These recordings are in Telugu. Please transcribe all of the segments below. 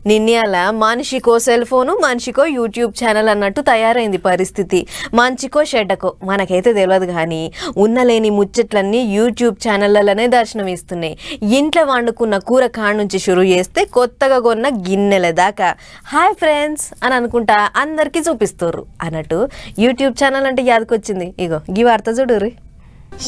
నిన్నయాల మనిషికో సెల్ ఫోను మనిషికో యూట్యూబ్ ఛానల్ అన్నట్టు తయారైంది పరిస్థితి. మంచికో చెడ్డకో మనకైతే తెలియదు, కానీ ఉన్నలేని ముచ్చట్లన్నీ యూట్యూబ్ ఛానళ్ళలోనే దర్శనం ఇస్తున్నాయి. ఇంట్లో వండుకున్న కూర కాడ నుంచి షురు చేస్తే కొత్తగా కొన్న గిన్నెల దాకా హాయ్ ఫ్రెండ్స్ అని అనుకుంటా అందరికీ చూపిస్తారు అన్నట్టు యూట్యూబ్ ఛానల్ అంటే యాదకొచ్చింది. ఇగో గీ వార్త చూడుర్రి.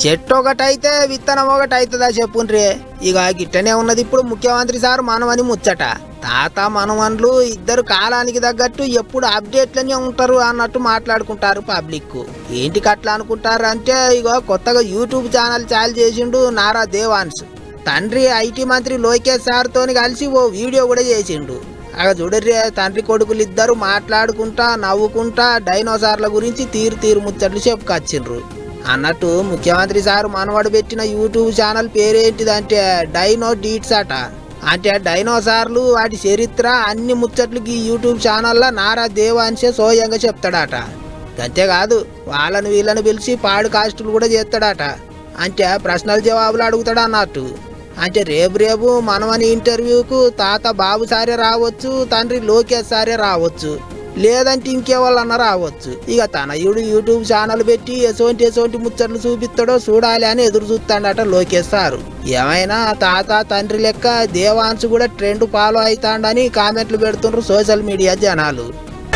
చెట్టు ఒకటైతే విత్తనం ఒకటి అవుతుందా చెప్పుండ్రి. ఇక గిట్టనే ఉన్నది ఇప్పుడు ముఖ్యమంత్రి సార్ మనవని ముచ్చట. తాత మనవన్లు ఇద్దరు కాలానికి తగ్గట్టు ఎప్పుడు అప్డేట్లనే ఉంటారు అన్నట్టు మాట్లాడుకుంటారు పబ్లిక్. ఏంటికి అట్లా అనుకుంటారు అంటే, ఇగో కొత్తగా యూట్యూబ్ ఛానల్ చాలు చేసిండు నారా దేవాన్స్. తండ్రి ఐటీ మంత్రి లోకేష్ సార్ తోని కలిసి ఓ వీడియో కూడా చేసిండు. అక్కడ చూడర్రి, తండ్రి కొడుకులు ఇద్దరు మాట్లాడుకుంటా నవ్వుకుంటా డైనోసార్ల గురించి తీరు ముచ్చట్లు చెప్పుకొచ్చిండ్రు. అన్నట్టు ముఖ్యమంత్రి సార్ మనవాడు పెట్టిన యూట్యూబ్ ఛానల్ పేరేంటిదంటే డైనో డీట్స్ అట. అంటే డైనోసార్లు వాటి చరిత్ర అన్ని ముచ్చట్లకి ఈ యూట్యూబ్ ఛానల్లో నారా దేవాన్సే సోయంగా చెప్తాడట. అంతేకాదు వాళ్ళని వీళ్ళని పిలిచి పాడ్కాస్టులు కూడా చేస్తాడట. అంటే ప్రశ్నలు జవాబులు అడుగుతాడు అన్నట్టు. అంటే రేపు మనవని ఇంటర్వ్యూకు తాత బాబు సారే రావచ్చు, తండ్రి లోకేష్ సారే రావచ్చు, లేదంటే ఇంకేవాళ్ళన్నా రావచ్చు. ఇక తన యూట్యూబ్ ఛానల్ పెట్టి ఎసోంటి ముచ్చట్లు చూపిస్తాడో చూడాలి అని ఎదురు చూస్తాడట లోకేష్ సారు. ఏమైనా తాత తండ్రి లెక్క దేవాన్స్ కూడా ట్రెండ్ ఫాలో అవుతాడని కామెంట్లు పెడుతుండ్రు సోషల్ మీడియా జనాలు.